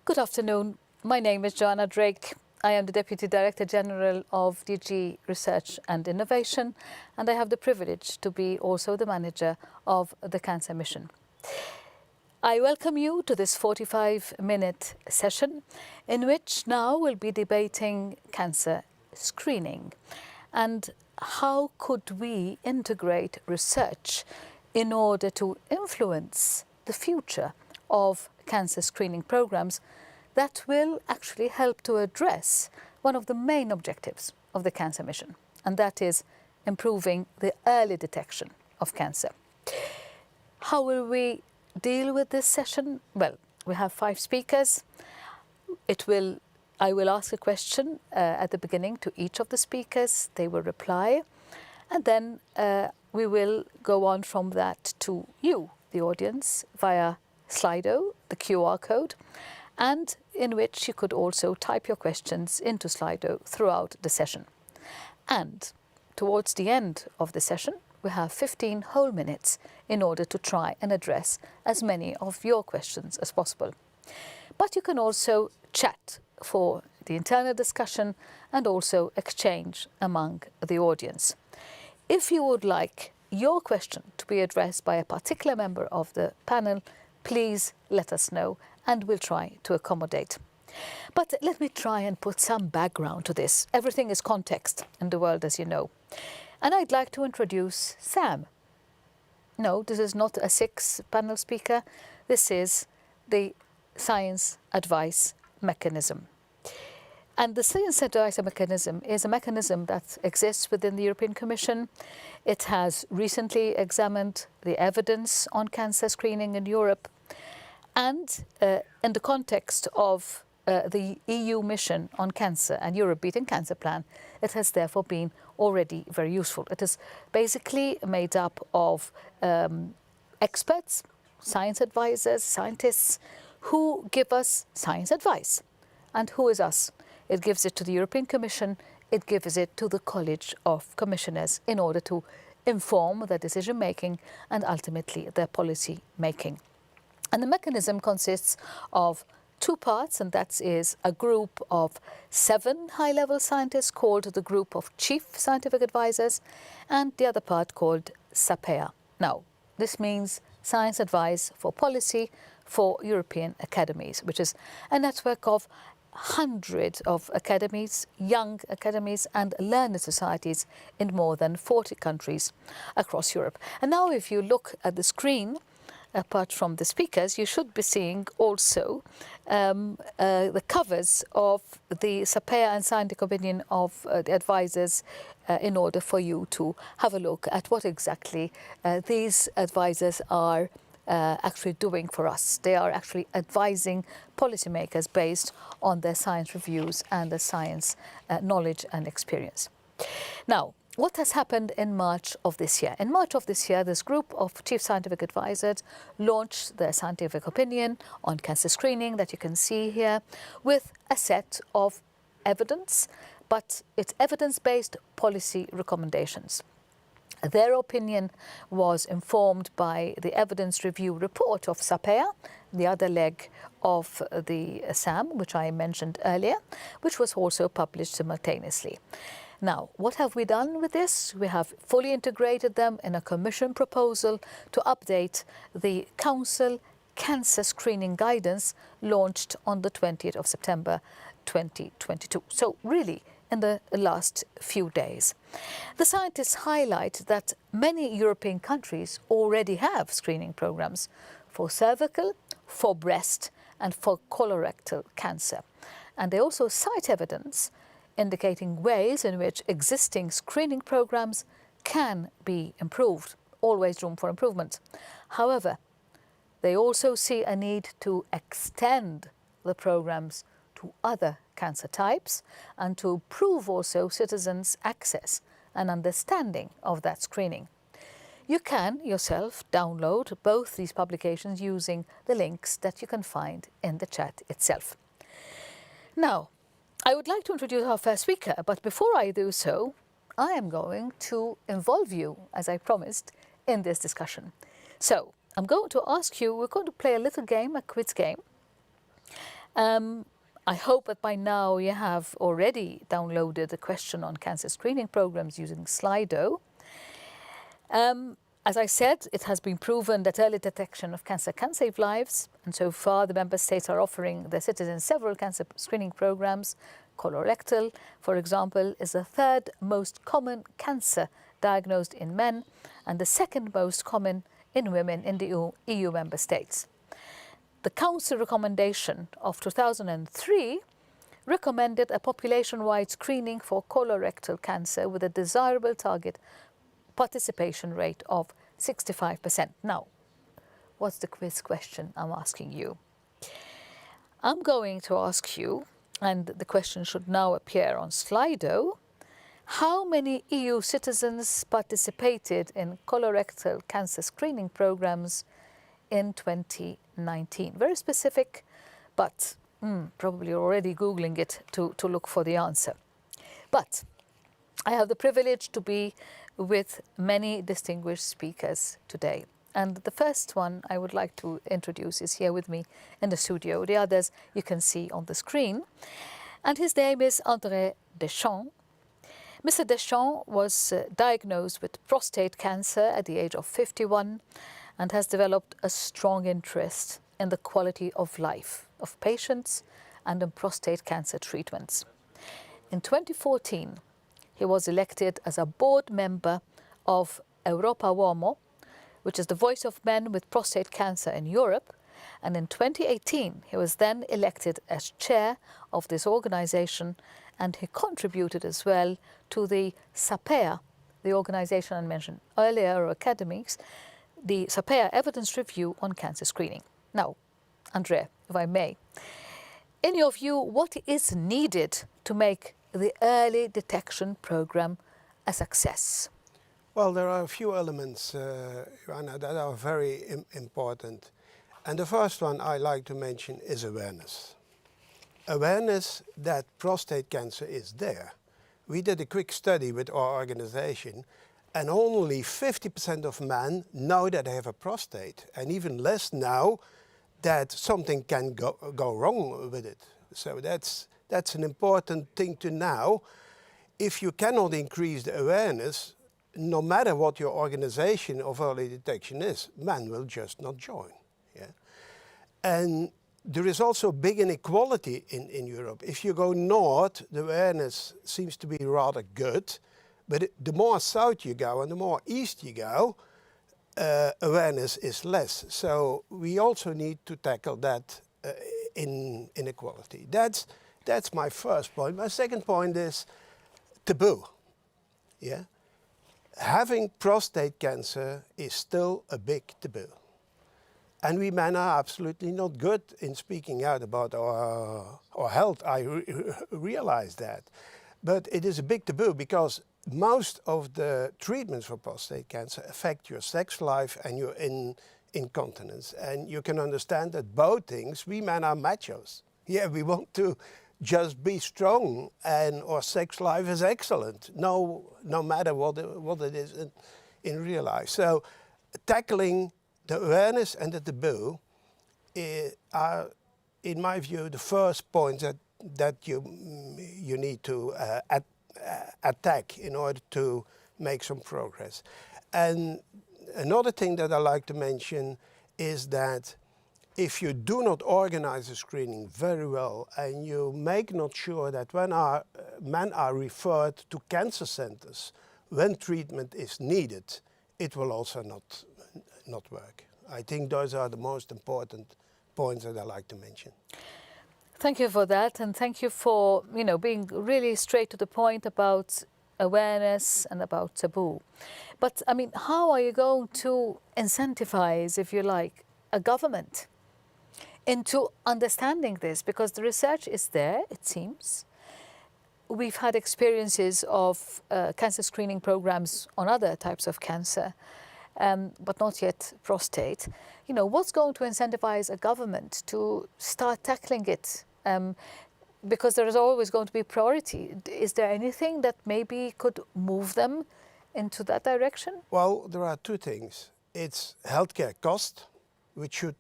Good afternoon. My name is Joanna Drake. I am the Deputy Director General of DG Research and Innovation, and I have the privilege to be also the manager of the Cancer Mission. I welcome you to this 45-minute session in which now we'll be debating cancer screening and how could we integrate research in order to influence the future of cancer screening programs that will actually help to address one of the main objectives of the Cancer Mission, and that is improving the early detection of cancer. How will we deal with this session? Well, we have 5 speakers. I will ask a question at the beginning to each of the speakers. They will reply, and then we will go on from that to you, the audience, via Slido, the QR code, and in which you could also type your questions into Slido throughout the session. And towards the end of the session, we have 15 whole minutes in order to try and address as many of your questions as possible. But you can also chat for the internal discussion and also exchange among the audience. If you would like your question to be addressed by a particular member of the panel, please let us know and we'll try to accommodate. But let me try and put some background to this. Everything is context in the world, as you know. And I'd like to introduce Sam. No, this is not a 6-panel speaker. This is the Science Advice Mechanism. And the Science Advice Mechanism is a mechanism that exists within the European Commission. It has recently examined the evidence on cancer screening in Europe. And in the context of the EU mission on cancer and Europe Beating Cancer Plan, it has therefore been already very useful. It is basically made up of experts, science advisors, scientists who give us science advice. And who is us? It gives it to the European Commission, it gives it to the College of Commissioners in order to inform their decision making and ultimately their policy making. And the mechanism consists of 2 parts, and that is a group of 7 high-level scientists called the Group of Chief Scientific Advisors, and the other part called SAPEA. Now, this means Science Advice for Policy for European Academies, which is a network of hundreds of academies, young academies and learned societies in more than 40 countries across Europe. And now if you look at the screen, apart from the speakers, you should be seeing also the covers of the SAPEA and scientific opinion of the advisors in order for you to have a look at what exactly these advisors are actually doing for us. They are actually advising policymakers based on their science reviews and their science knowledge and experience. Now, what has happened in March of this year? In March of this year, this group of chief scientific advisors launched their scientific opinion on cancer screening that you can see here with a set of evidence, but it's evidence-based policy recommendations. Their opinion was informed by the evidence review report of SAPEA, the other leg of the SAM, which I mentioned earlier, which was also published simultaneously. Now, what have we done with this? We have fully integrated them in a Commission proposal to update the Council Cancer Screening Guidance launched on the 20th of September 2022. So really, in the last few days. The scientists highlight that many European countries already have screening programs for cervical, for breast and for colorectal cancer. And they also cite evidence indicating ways in which existing screening programs can be improved, always room for improvement. However, they also see a need to extend the programs to other cancer types and to improve also citizens' access and understanding of that screening. You can yourself download both these publications using the links that you can find in the chat itself. Now, I would like to introduce our first speaker, but before I do so, I am going to involve you, as I promised, in this discussion. So I'm going to ask you, we're going to play a little game, a quiz game. I hope that by now you have already downloaded the question on cancer screening programs using Slido. As I said, it has been proven that early detection of cancer can save lives, and so far the member states are offering their citizens several cancer screening programs. Colorectal, for example, is the third most common cancer diagnosed in men and the second most common in women in the EU member states. The Council recommendation of 2003 recommended a population-wide screening for colorectal cancer with a desirable target participation rate of 65%. Now, what's the quiz question I'm asking you? I'm going to ask you, and the question should now appear on Slido, how many EU citizens participated in colorectal cancer screening programs in 2019? Very specific, but probably already Googling it to look for the answer. But I have the privilege to be with many distinguished speakers today. And the first one I would like to introduce is here with me in the studio. The others you can see on the screen. And his name is André Deschamps. Mr. Deschamps was diagnosed with prostate cancer at the age of 51 and has developed a strong interest in the quality of life of patients and in prostate cancer treatments. In 2014, he was elected as a board member of Europa Uomo, which is the voice of men with prostate cancer in Europe. And in 2018, he was then elected as chair of this organization, and he contributed as well to the SAPEA, the organization I mentioned earlier, or academies, the SAPEA Evidence Review on Cancer Screening. Now, André, if I may, in your view, what is needed to make the early detection program a success? Well, there are a few elements, Joanna, that are very important. And the first one I like to mention is awareness. Awareness that prostate cancer is there. We did a quick study with our organization, and only 50% of men know that they have a prostate, and even less now that something can go wrong with it. So that's an important thing to know. If you cannot increase the awareness, no matter what your organization of early detection is, men will just not join. Yeah? And there is also big inequality in Europe. If you go north, the awareness seems to be rather good, but the more south you go and the more east you go, awareness is less. So we also need to tackle that inequality. That's my first point. My second point is taboo. Yeah? Having prostate cancer is still a big taboo. And we men are absolutely not good in speaking out about our health. I realize that. But it is a big taboo because most of the treatments for prostate cancer affect your sex life and your incontinence. And you can understand that both things, we men are machos. Yeah, we want to just be strong, and our sex life is excellent, no matter what it is in real life. So tackling the awareness and the taboo are, in my view, the first points that you need to attack in order to make some progress. And another thing that I like to mention is that if you do not organize the screening very well and you make not sure that when our men are referred to cancer centers when treatment is needed, it will also not work. I think those are the most important points that I like to mention. Thank you for that, and thank you for being really straight to the point about awareness and about taboo. But I mean, how are you going to incentivize, if you like, a government into understanding this? Because the research is there, it seems. We've had experiences of cancer screening programs on other types of cancer, but not yet prostate. What's going to incentivize a government to start tackling it? Because there is always going to be priority. Is there anything that maybe could move them into that direction? Well, there are two things. It's healthcare cost, which should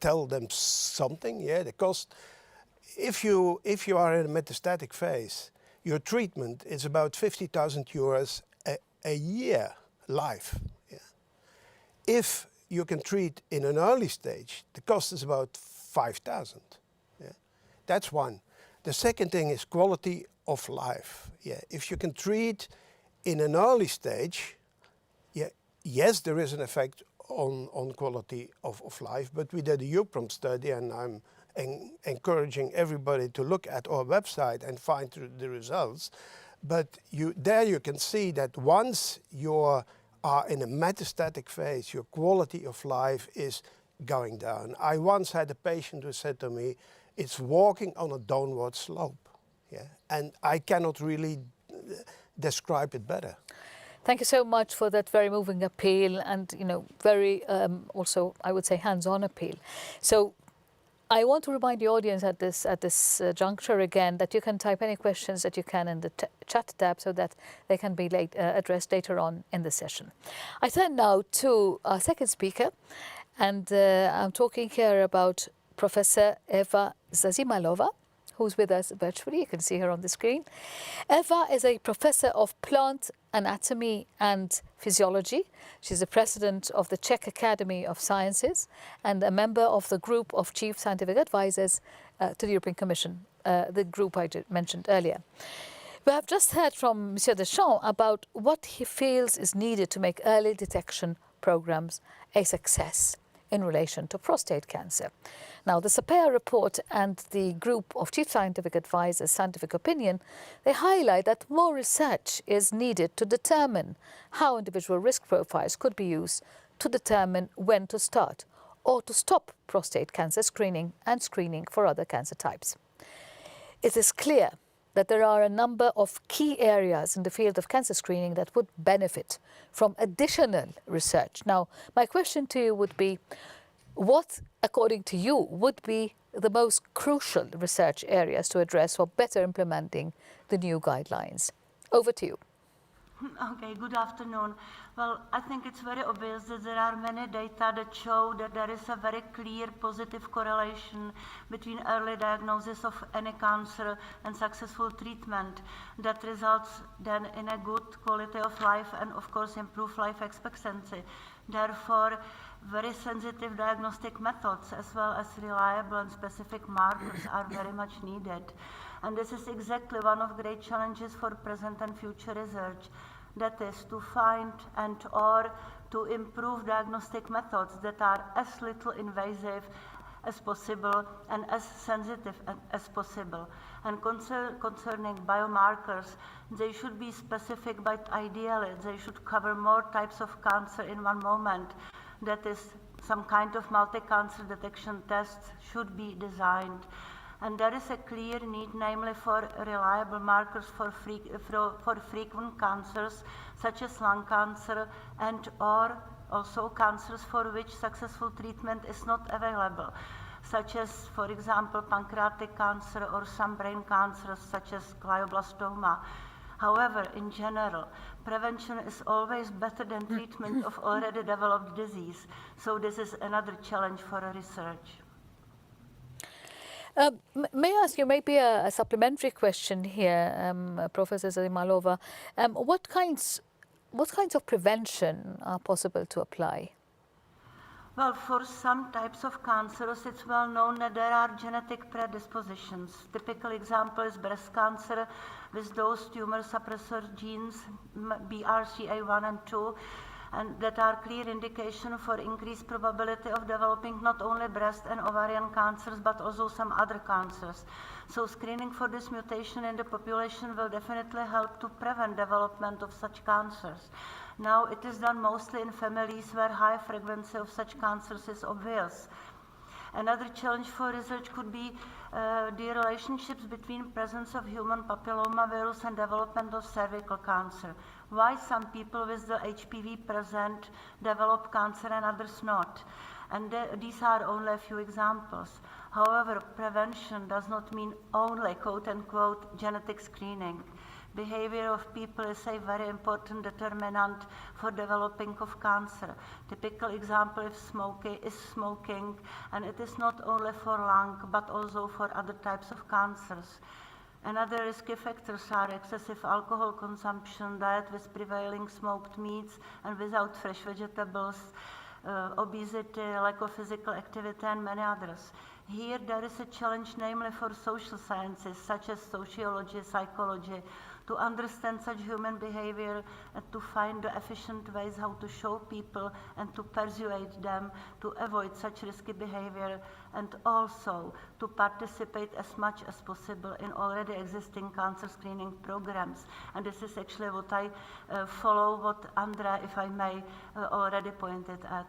tell them something. Yeah, the cost. If you are in a metastatic phase, your treatment is about 50,000 euros a year live. Yeah. If you can treat in an early stage, the cost is about 5,000. Yeah. That's one. The second thing is quality of life. Yeah. If you can treat in an early stage, yeah, yes, there is an effect on quality of life, but we did a UPROM study, and I'm encouraging everybody to look at our website and find the results. But there you can see that once you are in a metastatic phase, your quality of life is going down. I once had a patient who said to me, it's walking on a downward slope. Yeah? And I cannot really describe it better. Thank you so much for that very moving appeal and, very also, I would say, hands-on appeal. So I want to remind the audience at this juncture again that you can type any questions that you can in the chat tab so that they can be addressed later on in the session. I turn now to our second speaker, and I'm talking here about Professor Eva Zazimalova, who's with us virtually. You can see her on the screen. Eva is a professor of plant anatomy and physiology. She's the president of the Czech Academy of Sciences and a member of the group of chief scientific advisors to the European Commission, the group I mentioned earlier. We have just heard from Monsieur Deschamps about what he feels is needed to make early detection programs a success in relation to prostate cancer. Now, the SAPEA report and the group of chief scientific advisors' scientific opinion, they highlight that more research is needed to determine how individual risk profiles could be used to determine when to start or to stop prostate cancer screening and screening for other cancer types. It is clear that there are a number of key areas in the field of cancer screening that would benefit from additional research. Now, my question to you would be, what, according to you, would be the most crucial research areas to address for better implementing the new guidelines? Over to you. Okay, good afternoon. Well, I think it's very obvious that there are many data that show that there is a very clear positive correlation between early diagnosis of any cancer and successful treatment that results then in a good quality of life and, of course, improved life expectancy. Therefore, very sensitive diagnostic methods as well as reliable and specific markers are very much needed. And this is exactly one of the great challenges for present and future research. That is to find and or to improve diagnostic methods that are as little invasive as possible and as sensitive as possible. And concerning biomarkers, they should be specific, but ideally they should cover more types of cancer in one moment. That is, some kind of multi-cancer detection tests should be designed. And there is a clear need, namely for reliable markers for frequent cancers, such as lung cancer and or also cancers for which successful treatment is not available, such as, for example, pancreatic cancer or some brain cancers, such as glioblastoma. However, in general, prevention is always better than treatment of already developed disease. So this is another challenge for research. May I ask you maybe a supplementary question here, Professor Zazimalova? What kinds of prevention are possible to apply? Well, for some types of cancers, it's well known that there are genetic predispositions. Typical example is breast cancer with those tumor suppressor genes, BRCA1 and 2, and that are clear indication for increased probability of developing not only breast and ovarian cancers, but also some other cancers. So screening for this mutation in the population will definitely help to prevent development of such cancers. Now, it is done mostly in families where high frequency of such cancers is obvious. Another challenge for research could be the relationships between presence of human papillomavirus and development of cervical cancer. Why some people with the HPV present develop cancer and others not? And these are only a few examples. However, prevention does not mean only, quote unquote, genetic screening. Behavior of people is a very important determinant for developing of cancer. Typical example is smoking, and it is not only for lung but also for other types of cancers. Another risky factors are excessive alcohol consumption, diet with prevailing smoked meats and without fresh vegetables, obesity, lack of physical activity, and many others. Here there is a challenge, namely for social sciences such as sociology, psychology, to understand such human behavior and to find the efficient ways how to show people and to persuade them to avoid such risky behavior, and also to participate as much as possible in already existing cancer screening programs. And this is actually what I follow what Andrea, if I may, already pointed at.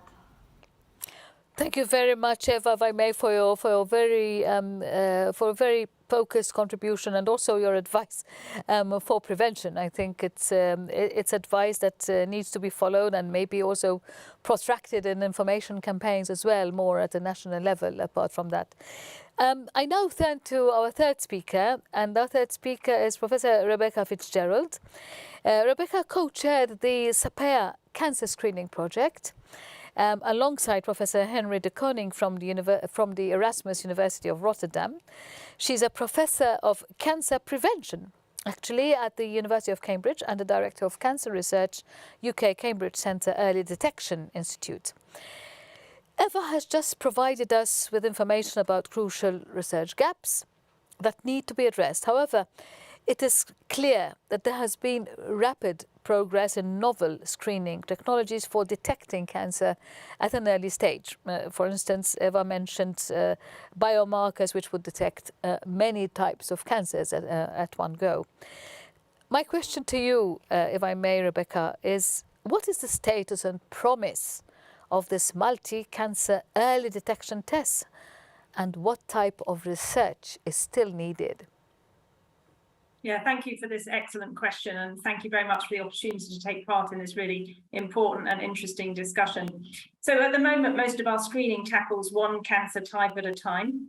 Thank you very much, Eva, if I may, for your very focused contribution and also your advice for prevention. I think it's advice that needs to be followed and maybe also protracted in information campaigns as well, more at a national level. Apart from that, I now turn to our third speaker, and our third speaker is Professor Rebecca Fitzgerald. Rebecca co-chaired the SAPEA Cancer Screening Project. Alongside Professor Henry de Koning from the Erasmus University of Rotterdam. She's a professor of cancer prevention, actually, at the University of Cambridge, and the Director of Cancer Research, UK Cambridge Centre Early Detection Institute. Eva has just provided us with information about crucial research gaps that need to be addressed. However, it is clear that there has been rapid progress in novel screening technologies for detecting cancer at an early stage. For instance, Eva mentioned biomarkers which would detect many types of cancers at one go. My question to you, if I may, Rebecca, is what is the status and promise of this multi-cancer early detection test, and what type of research is still needed? Yeah, thank you for this excellent question, and thank you very much for the opportunity to take part in this really important and interesting discussion. So at the moment, most of our screening tackles one cancer type at a time.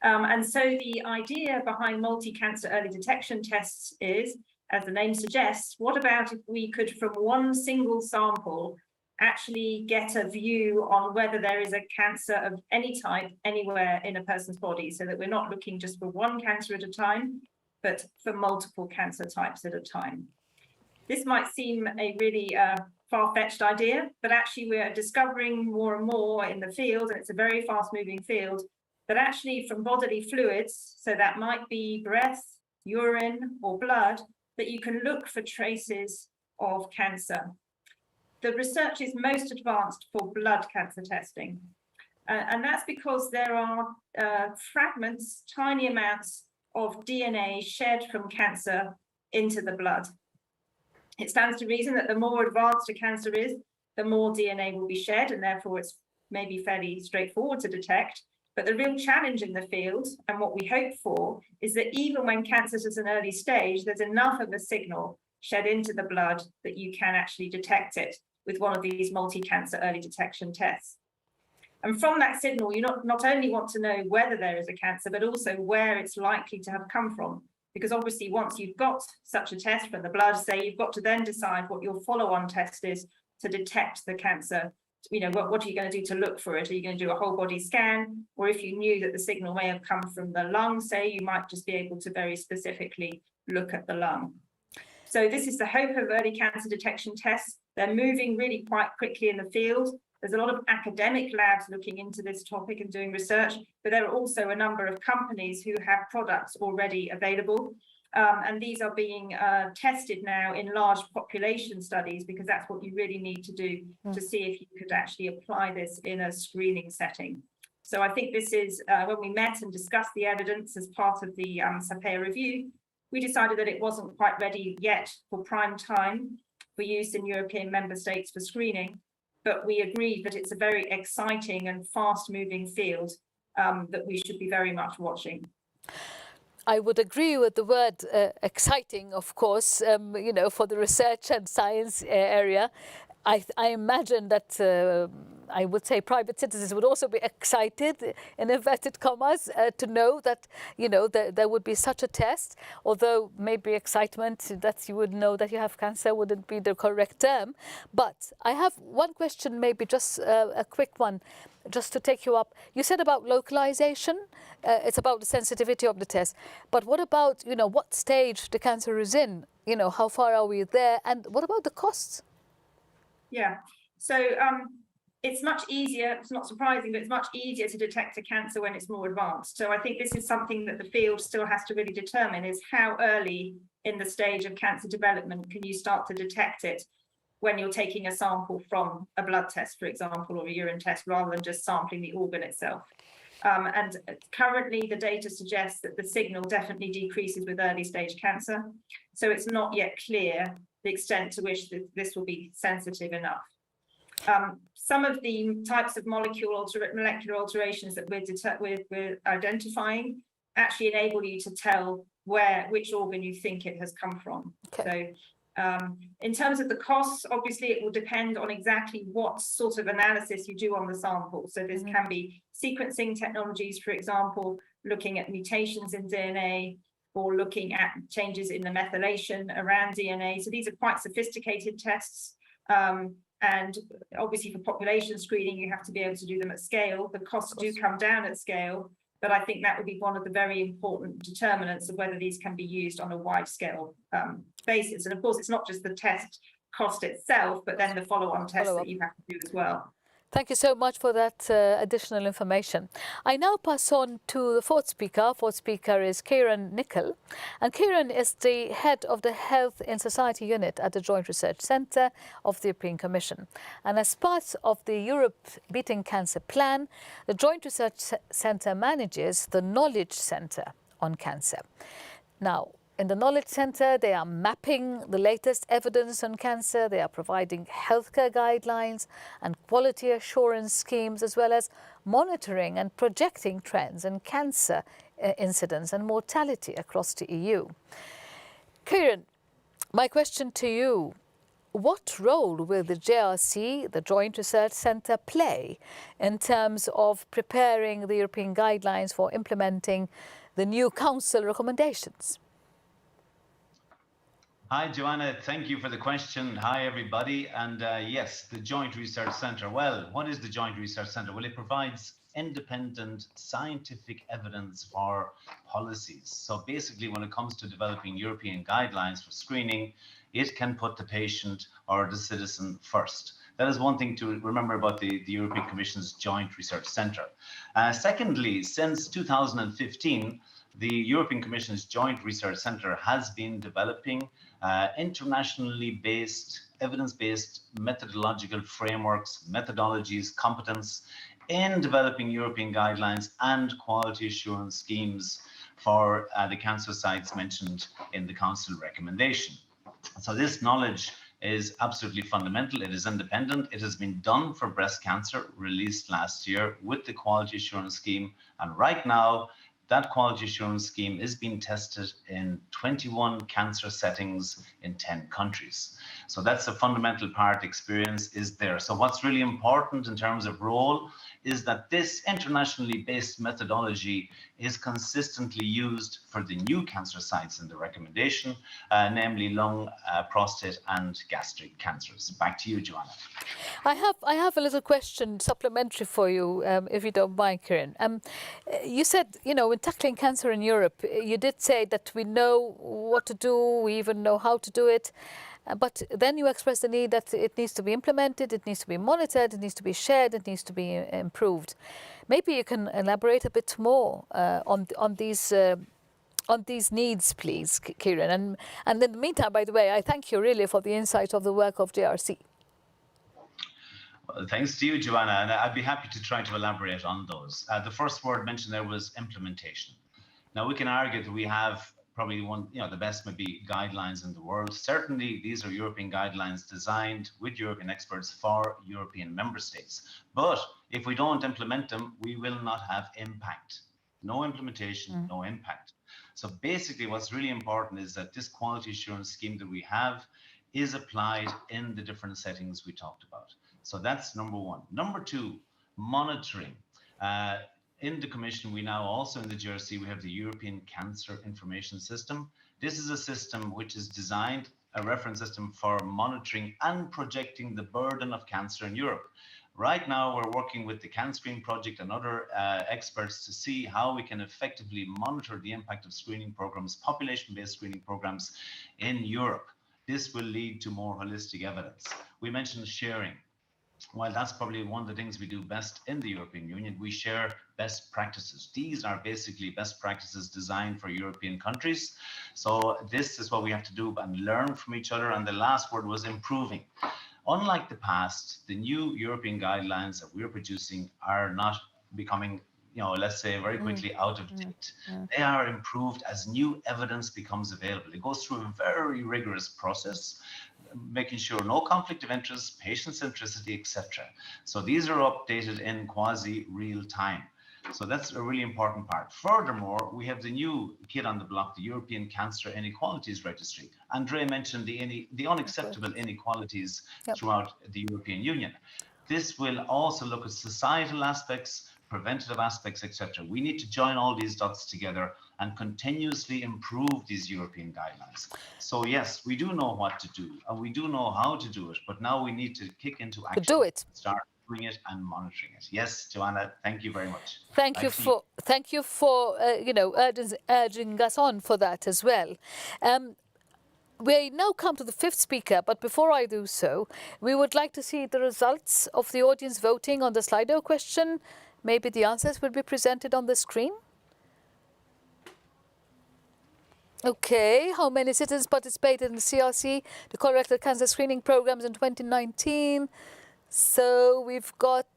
And so the idea behind multi-cancer early detection tests is, as the name suggests, what about if we could, from one single sample, actually get a view on whether there is a cancer of any type anywhere in a person's body, so that we're not looking just for one cancer at a time, but for multiple cancer types at a time. This might seem a really far-fetched idea, but actually we're discovering more and more in the field, and it's a very fast-moving field, that actually from bodily fluids, so that might be breath, urine, or blood, that you can look for traces of cancer. The research is most advanced for blood cancer testing, and that's because there are fragments, tiny amounts of DNA shed from cancer into the blood. It stands to reason that the more advanced a cancer is, the more DNA will be shed, and therefore it's maybe fairly straightforward to detect. But the real challenge in the field, and what we hope for, is that even when cancer is at an early stage, there's enough of a signal shed into the blood that you can actually detect it with one of these multi-cancer early detection tests. And from that signal, you not only want to know whether there is a cancer, but also where it's likely to have come from. Because obviously, once you've got such a test from the blood, say, you've got to then decide what your follow-on test is to detect the cancer. You know, what are you going to do to look for it? Are you going to do a whole body scan? Or if you knew that the signal may have come from the lung, say, you might just be able to very specifically look at the lung. So this is the hope of early cancer detection tests. They're moving really quite quickly in the field. There's a lot of academic labs looking into this topic and doing research, but there are also a number of companies who have products already available. And these are being tested now in large population studies, because that's what you really need to do to see if you could actually apply this in a screening setting. So I think this is, when we met and discussed the evidence as part of the SAPEA review, we decided that it wasn't quite ready yet for prime time for use in European member states for screening. But we agreed that it's a very exciting and fast-moving field that we should be very much watching. I would agree with the word exciting, of course, you know, for the research and science area. I imagine that I would say private citizens would also be excited, in inverted commas, to know that, you know, there would be such a test, although maybe excitement that you would know that you have cancer wouldn't be the correct term. But I have one question, maybe just a quick one, just to take you up. You said about localization, it's about the sensitivity of the test. But what about, you know, what stage the cancer is in? You know, how far are we there? And what about the costs? Yeah, so it's much easier, it's not surprising, but it's much easier to detect a cancer when it's more advanced. So I think this is something that the field still has to really determine, is how early in the stage of cancer development can you start to detect it when you're taking a sample from a blood test, for example, or a urine test, rather than just sampling the organ itself. And currently the data suggests that the signal definitely decreases with early stage cancer. So it's not yet clear the extent to which this will be sensitive enough. Some of the types of molecular alterations that we're identifying actually enable you to tell which organ you think it has come from. Okay. So in terms of the costs, obviously it will depend on exactly what sort of analysis you do on the sample. So this can be sequencing technologies, for example, looking at mutations in DNA, or looking at changes in the methylation around DNA. So these are quite sophisticated tests. And obviously for population screening, you have to be able to do them at scale. The costs do come down at scale, but I think that would be one of the very important determinants of whether these can be used on a wide scale basis. And of course, it's not just the test cost itself, but then the follow-on tests that you have to do as well. Thank you so much for that additional information. I now pass on to the fourth speaker. Fourth speaker is Kieran Nickel. And Kieran is the head of the Health in Society unit at the Joint Research Centre of the European Commission. And as part of the Europe Beating Cancer plan, the Joint Research Centre manages the Knowledge Centre on Cancer. Now, in the Knowledge Centre, they are mapping the latest evidence on cancer. They are providing healthcare guidelines and quality assurance schemes, as well as monitoring and projecting trends in cancer incidence and mortality across the EU. Kieran, my question to you, what role will the JRC, the Joint Research Centre, play in terms of preparing the European guidelines for implementing the new Council recommendations? Hi, Joanna. Thank you for the question. Hi, everybody. And yes, the Joint Research Centre. Well, what is the Joint Research Centre? Well, it provides independent scientific evidence for policies. So basically, when it comes to developing European guidelines for screening, it can put the patient or the citizen first. That is one thing to remember about the European Commission's Joint Research Centre. Secondly, since 2015, the European Commission's Joint Research Centre has been developing internationally based, evidence-based methodological frameworks, methodologies, competence in developing European guidelines and quality assurance schemes for the cancer sites mentioned in the Council recommendation. So this knowledge is absolutely fundamental. It is independent. It has been done for breast cancer, released last year with the quality assurance scheme. And right now, that quality assurance scheme is being tested in 21 cancer settings in 10 countries. So that's a fundamental part. Experience is there. So what's really important in terms of role is that this internationally based methodology is consistently used for the new cancer sites in the recommendation, namely lung, prostate and gastric cancers. Back to you, Joanna. I have a little question supplementary for you, if you don't mind, Kieran. You said, you know, in tackling cancer in Europe, you did say that we know what to do, we even know how to do it. But then you express the need that it needs to be implemented, it needs to be monitored, it needs to be shared, it needs to be improved. Maybe you can elaborate a bit more on these needs, please, Kieran. And in the meantime, by the way, I thank you really for the insight of the work of JRC. Well, thanks to you, Joanna, and I'd be happy to try to elaborate on those. The first word mentioned there was implementation. Now, we can argue that we have probably one, the best maybe guidelines in the world. Certainly, these are European guidelines designed with European experts for European member states. But if we don't implement them, we will not have impact. No implementation, no impact. So basically, what's really important is that this quality assurance scheme that we have is applied in the different settings we talked about. So that's number one. Number two, monitoring. In the Commission, we now also in the GRC, we have the European Cancer Information System. This is a system which is designed, a reference system for monitoring and projecting the burden of cancer in Europe. Right now, we're working with the CanScreen project and other experts to see how we can effectively monitor the impact of screening programs, population-based screening programs in Europe. This will lead to more holistic evidence. We mentioned sharing. While that's probably one of the things we do best in the European Union, we share best practices. These are basically best practices designed for European countries. So this is what we have to do and learn from each other. And the last word was improving. Unlike the past, the new European guidelines that we're producing are not becoming, let's say very quickly out of date. They are improved as new evidence becomes available. It goes through a very rigorous process, making sure no conflict of interest, patient centricity, etc. So these are updated in quasi real time. So that's a really important part. Furthermore, we have the new kid on the block, the European Cancer Inequalities Registry. Andrea mentioned the unacceptable inequalities throughout the European Union. This will also look at societal aspects, preventative aspects, etc. We need to join all these dots together and continuously improve these European guidelines. So yes, we do know what to do and we do know how to do it, but now we need to kick into action. To do it. Start doing it and monitoring it. Yes, Joanna, thank you very much. Thank you for urging us on for that as well. We now come to the fifth speaker, but before I do so, we would like to see the results of the audience voting on the Slido question. Maybe the answers will be presented on the screen. Okay, how many citizens participated in the CRC, the colorectal cancer screening programs in 2019? So we've got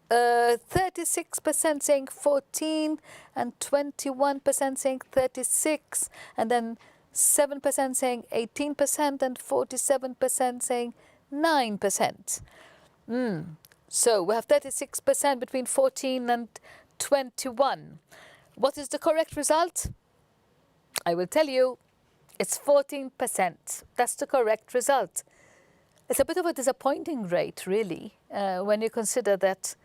36% saying 14 and 21% saying 36, and then 7% saying 18% and 47% saying 9%. So we have 36% between 14 and 21. What is the correct result? I will tell you, it's 14%. That's the correct result. It's a bit of a disappointing rate, really, when you consider that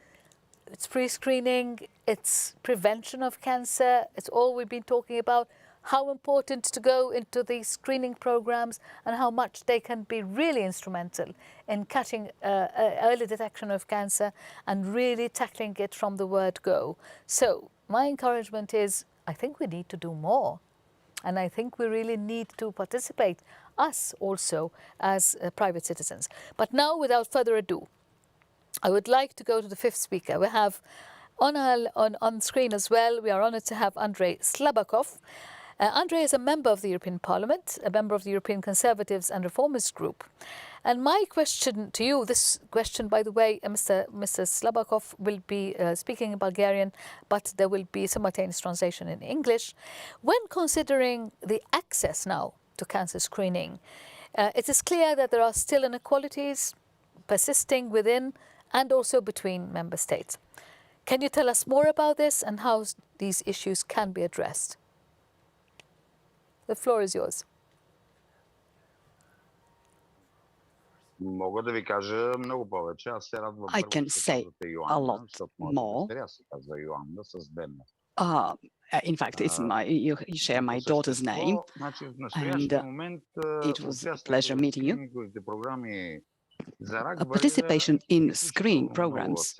it's pre-screening, it's prevention of cancer, it's all we've been talking about, how important to go into these screening programs and how much they can be really instrumental in catching early detection of cancer and really tackling it from the word go. So my encouragement is, I think we need to do more. And I think we really need to participate, us also, as private citizens. But now, without further ado, I would like to go to the fifth speaker. We have on screen as well, we are honoured to have Andrei Slabakov. Andrei is a member of the European Parliament, a member of the European Conservatives and Reformist Group. And my question to you, this question, by the way, Mr. Slabakov will be speaking in Bulgarian, but there will be simultaneous translation in English. When considering the access now to cancer screening, it is clear that there are still inequalities persisting within and also between member states. Can you tell us more about this and how these issues can be addressed? The floor is yours. I can say a lot more. In fact, it's you share my daughter's name, and it was a pleasure meeting you. Participation in screening programs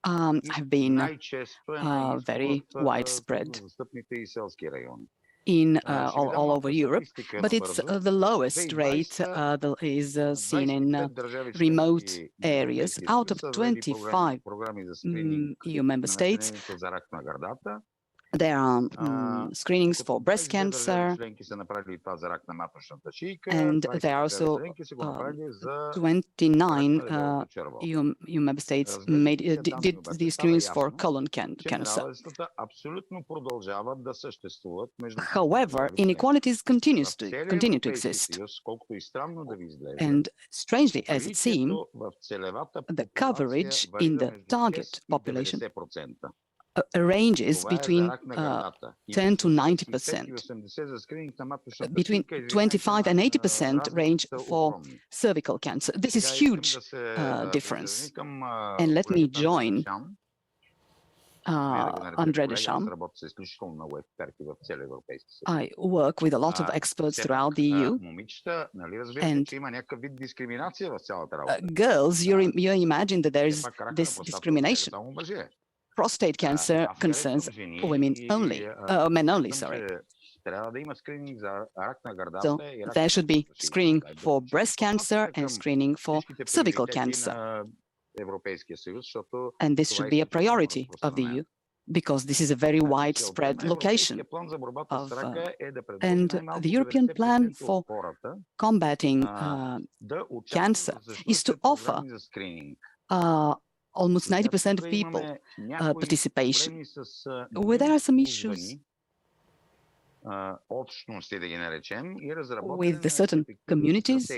have been very widespread in all over Europe, but it's the lowest rate is seen in remote areas. Out of 25 EU member states, there are screenings for breast cancer, and there are also 29 EU member states did these screenings for colon cancer. However, inequalities continue to exist, and strangely as it seems, the coverage in the target population ranges between 10 to 90%. Between 25 and 80% range for cervical cancer. This is huge difference. And let me join André Deschamps. I work with a lot of experts throughout the EU. And girls, you imagine that there is this discrimination. Prostate cancer concerns women only, men only, sorry. So there should be screening for breast cancer and screening for cervical cancer. And this should be a priority of the EU, because this is a very widespread location. And the European plan for combating cancer is to offer almost 90% of people participation. Where there are some issues with the certain communities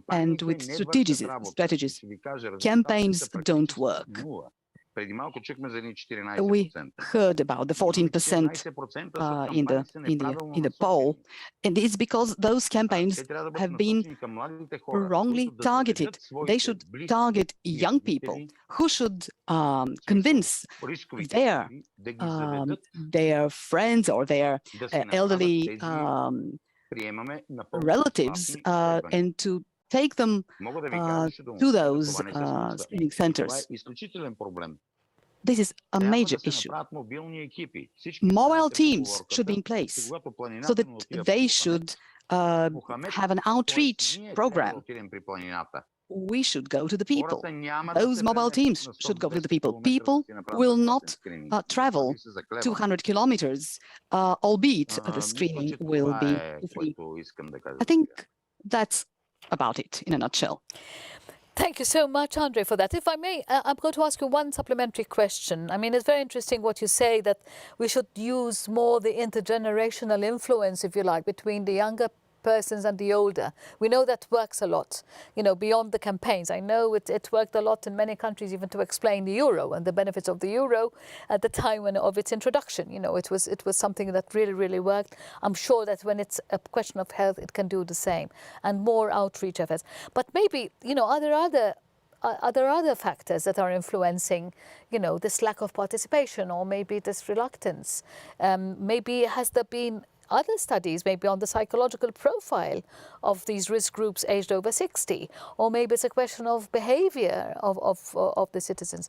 and with strategies. Campaigns don't work. We heard about the 14% in the poll, and it's because those campaigns have been wrongly targeted. They should target young people who should convince their friends or their elderly relatives and to take them to those screening centers. This is a major issue. Mobile teams should be in place so that they should have an outreach program. We should go to the people. Those mobile teams should go to the people. People will not travel 200 kilometers, albeit the screening will be free. I think that's about it in a nutshell. Thank you so much, Andre, for that. If I may, I'm going to ask you one supplementary question. I mean, it's very interesting what you say, that we should use more the intergenerational influence, if you like, between the younger persons and the older. We know that works a lot, you know, beyond the campaigns. I know it worked a lot in many countries, even to explain the euro and the benefits of the euro at the time of its introduction. You know, it was something that really worked. I'm sure that when it's a question of health, it can do the same, and more outreach efforts. But maybe, you know, are there other factors that are influencing, you know, this lack of participation, or maybe this reluctance? Maybe has there been other studies maybe on the psychological profile of these risk groups aged over 60, or maybe it's a question of behavior of the citizens?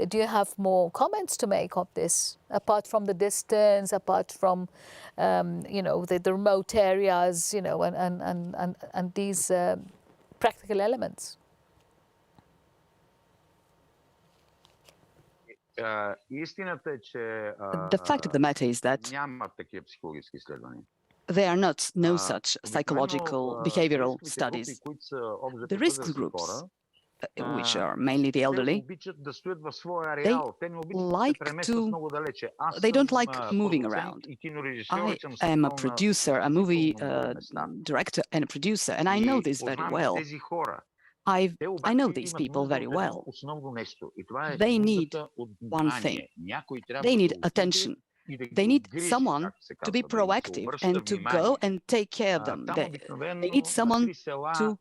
Do you have more comments to make on this, apart from the distance, apart from you know, the remote areas, you know, and these practical elements? The fact of the matter is that there are no such psychological behavioral studies. The risk groups, which are mainly the elderly, they don't like moving around. I am a producer, a movie director and a producer, and I know this very well. I know these people very well. They need one thing. They need attention. They need someone to be proactive and to go and take care of them. They need someone to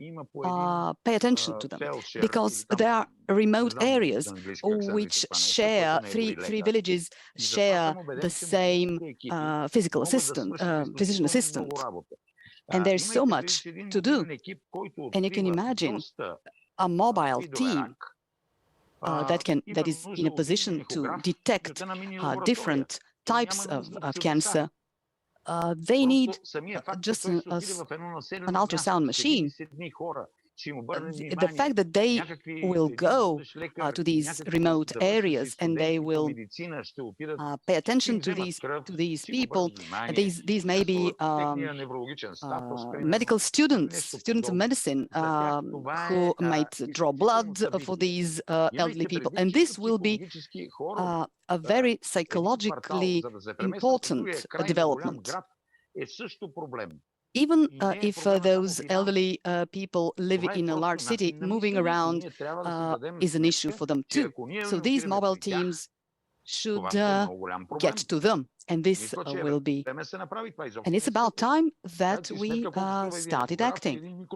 pay attention to them, because there are remote areas which share, three villages share the same physician assistant. And there's so much to do. And you can imagine a mobile team that is in a position to detect different types of cancer. They need just an ultrasound machine. The fact that they will go to these remote areas and they will pay attention to these people, these may be medical students of medicine who might draw blood for these elderly people, and this will be a very psychologically important development. Even if those elderly people live in a large city, moving around is an issue for them too. So these mobile teams should get to them. And this will be, and it's about time that we started acting.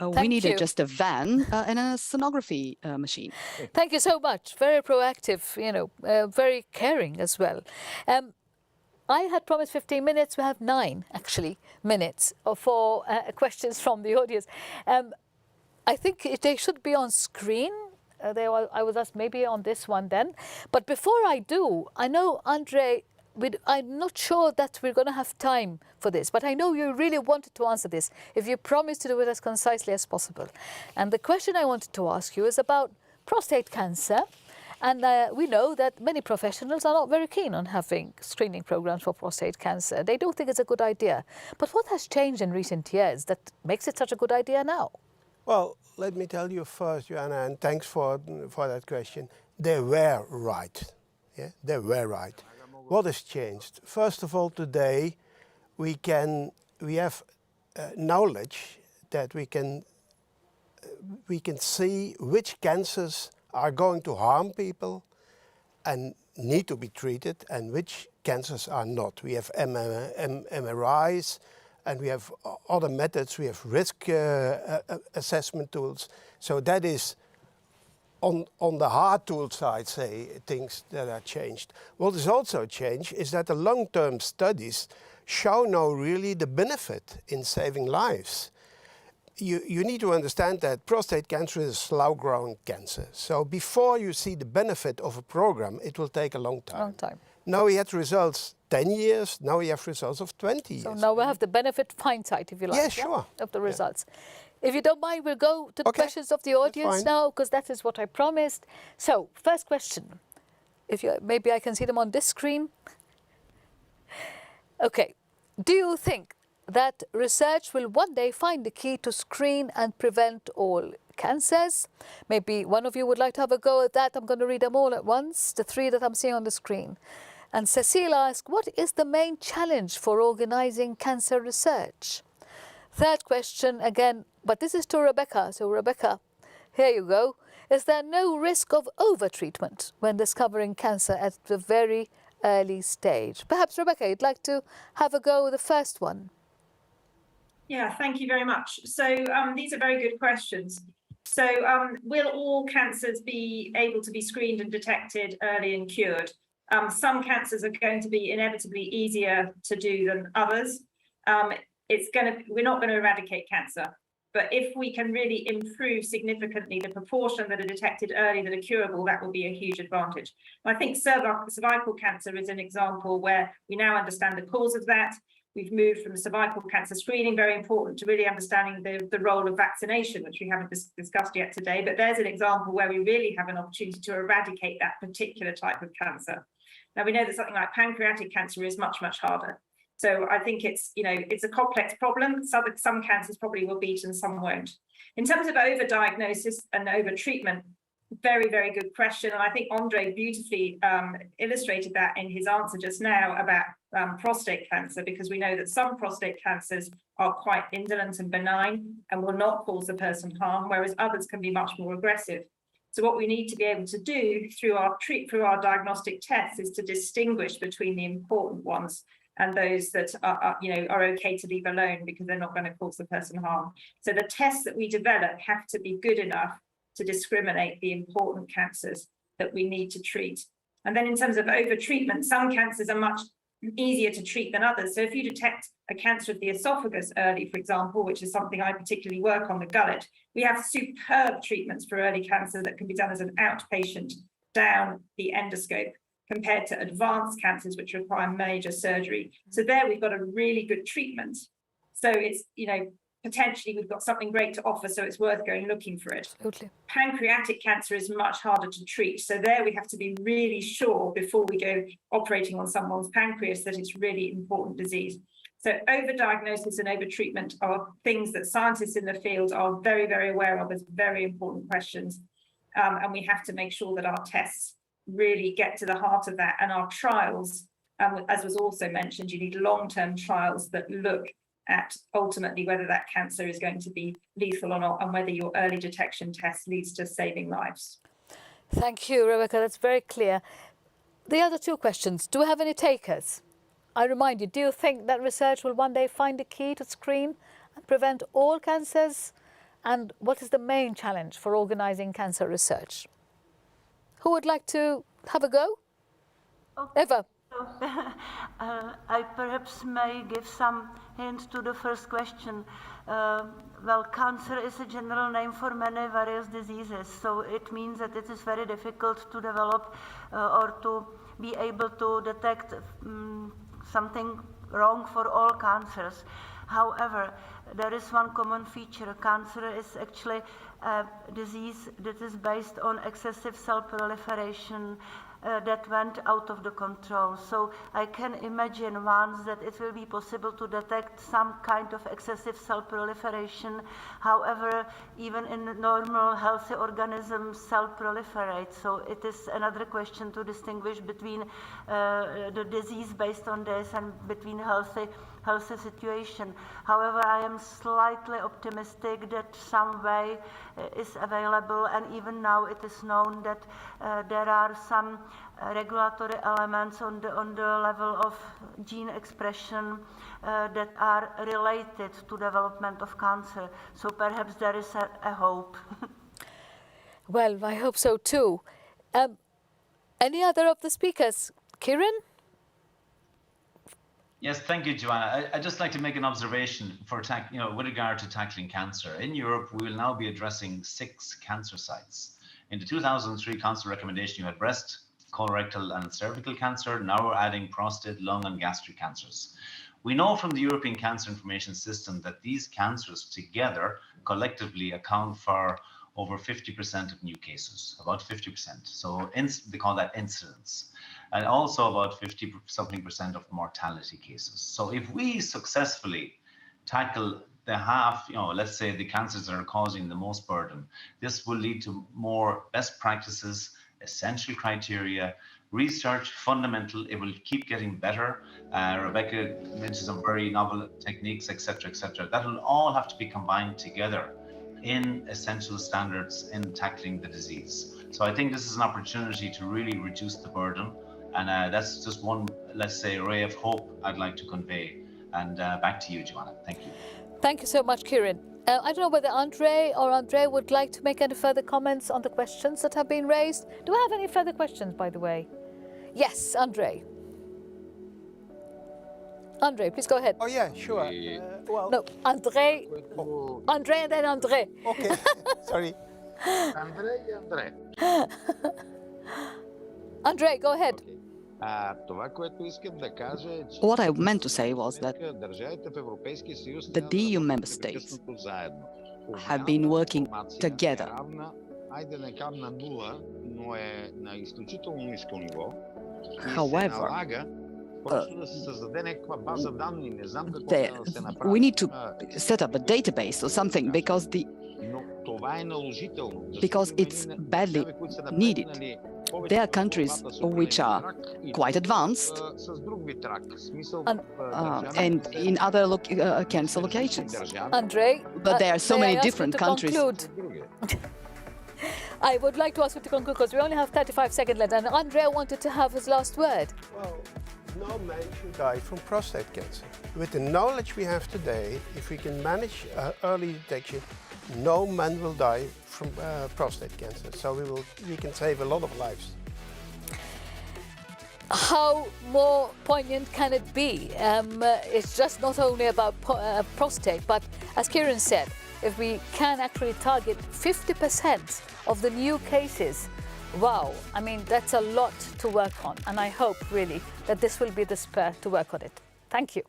We needed just a van and a sonography machine. Thank you so much. Very proactive, you know, very caring as well. I had promised 15 minutes. We have 9, actually, minutes for questions from the audience. I think they should be on screen. I was asked maybe on this one then. But before I do, I know, Andre, I'm not sure that we're going to have time for this, but I know you really wanted to answer this if you promise to do it as concisely as possible. And the question I wanted to ask you is about prostate cancer. And we know that many professionals are not very keen on having screening programs for prostate cancer. They don't think it's a good idea. But what has changed in recent years that makes it such a good idea now? Well, let me tell you first, Joanna, and thanks for that question. They were right. Yeah, they were right. What has changed? First of all, today we have knowledge that we can see which cancers are going to harm people and need to be treated and which cancers are not. We have MRIs and we have other methods. We have risk assessment tools. So that is on the hard tool side, say, things that are changed. What is also changed is that the long-term studies show now really the benefit in saving lives. You need to understand that prostate cancer is a slow-growing cancer. So before you see the benefit of a program, it will take a long time. Long time. Now we had results 10 years, now we have results of 20 years. So now we have the benefit hindsight, if you like, yeah, sure. of the results. If you don't mind, we'll go to the questions of the audience now, because that is what I promised. So, first question. Maybe I can see them on this screen. Okay. Do you think that research will one day find the key to screen and prevent all cancers? Maybe one of you would like to have a go at that. I'm going to read them all at once, the 3 that I'm seeing on the screen. And Cecile asked, what is the main challenge for organizing cancer research? Third question again, but this is to Rebecca. So Rebecca, here you go. Is there no risk of overtreatment when discovering cancer at the very early stage? Perhaps, Rebecca, you'd like to have a go with the first one. Yeah, thank you very much. So these are very good questions. So will all cancers be able to be screened and detected early and cured? Some cancers are going to be inevitably easier to do than others. We're not going to eradicate cancer, but if we can really improve significantly the proportion that are detected early that are curable, that will be a huge advantage. And I think cervical cancer is an example where we now understand the cause of that. We've moved from cervical cancer screening, very important, to really understanding the role of vaccination, which we haven't discussed yet today. But there's an example where we really have an opportunity to eradicate that particular type of cancer. Now, we know that something like pancreatic cancer is much, much harder. So I think it's a complex problem. Some cancers probably will beat and some won't. In terms of overdiagnosis and overtreatment, very, very good question. And I think Andre beautifully illustrated that in his answer just now about prostate cancer, because we know that some prostate cancers are quite indolent and benign and will not cause the person harm, whereas others can be much more aggressive. So what we need to be able to do through our diagnostic tests is to distinguish between the important ones and those that are okay to leave alone because they're not going to cause the person harm. So the tests that we develop have to be good enough to discriminate the important cancers that we need to treat. And then in terms of overtreatment, some cancers are much easier to treat than others. So if you detect a cancer of the esophagus early, for example, which is something I particularly work on, the gullet, we have superb treatments for early cancer that can be done as an outpatient down the endoscope, compared to advanced cancers which require major surgery. So there we've got a really good treatment. So it's, potentially we've got something great to offer, so it's worth going looking for it. Absolutely. Pancreatic cancer is much harder to treat. So there we have to be really sure before we go operating on someone's pancreas that it's really important disease. So overdiagnosis and overtreatment are things that scientists in the field are very, very aware of as very important questions. And we have to make sure that our tests really get to the heart of that. And our trials, as was also mentioned, you need long-term trials that look at ultimately whether that cancer is going to be lethal or not, and whether your early detection test leads to saving lives. Thank you, Rebecca. That's very clear. The other two questions, do we have any takers? I remind you, do you think that research will one day find a key to screen and prevent all cancers? And what is the main challenge for organising cancer research? Who would like to have a go? Okay. Eva. I perhaps may give some hints to the first question. Well, cancer is a general name for many various diseases, so it means that it is very difficult to develop or to be able to detect something wrong for all cancers. However, there is one common feature. Cancer is actually a disease that is based on excessive cell proliferation that went out of the control. So I can imagine once that it will be possible to detect some kind of excessive cell proliferation. However, even in normal healthy organisms, cell proliferate. So it is another question to distinguish between the disease based on this and between healthy situation. However, I am slightly optimistic that some way is available, and even now it is known that there are some regulatory elements on the level of gene expression that are related to development of cancer. So perhaps there is a hope. Well, I hope so too. Any other of the speakers? Kieran? Yes, thank you, Joanna. I'd just like to make an observation for with regard to tackling cancer. In Europe, we will now be addressing 6 cancer sites. In the 2003 Council recommendation, you had breast, colorectal and cervical cancer. Now we're adding prostate, lung and gastric cancers. We know from the European Cancer Information System that these cancers together collectively account for over 50% of new cases, about 50%. So they call that incidence. And also about 50-something% of mortality cases. So if we successfully tackle the half, let's say the cancers that are causing the most burden, this will lead to more best practices, essential criteria, research, fundamental. It will keep getting better. Rebecca mentioned some very novel techniques, etc., etc. That will all have to be combined together in essential standards in tackling the disease. So I think this is an opportunity to really reduce the burden. And that's just one, let's say, ray of hope I'd like to convey. And back to you, Joanna. Thank you. Thank you so much, Kieran. I don't know whether Andre would like to make any further comments on the questions that have been raised. Do we have any further questions, by the way? Yes, Andre. Andre, please go ahead. Oh yeah, sure. Well, no, Andre and then Andre. Okay, sorry. Andre. Andre, go ahead. Okay. What I meant to say was that the EU member states have been working together. However, we need to set up a database or something because it's badly needed. There are countries which are quite advanced and in other cancer locations. Andre, but there are so many different countries. I would like to ask you to conclude because we only have 35 seconds left, and Andre wanted to have his last word. Well, no man should die from prostate cancer. With the knowledge we have today, if we can manage early detection, no man will die from prostate cancer. So we can save a lot of lives. How more poignant can it be? It's just not only about prostate, but as Kieran said, if we can actually target 50% of the new cases, wow, I mean, that's a lot to work on. And I hope really that this will be the spur to work on it. Thank you.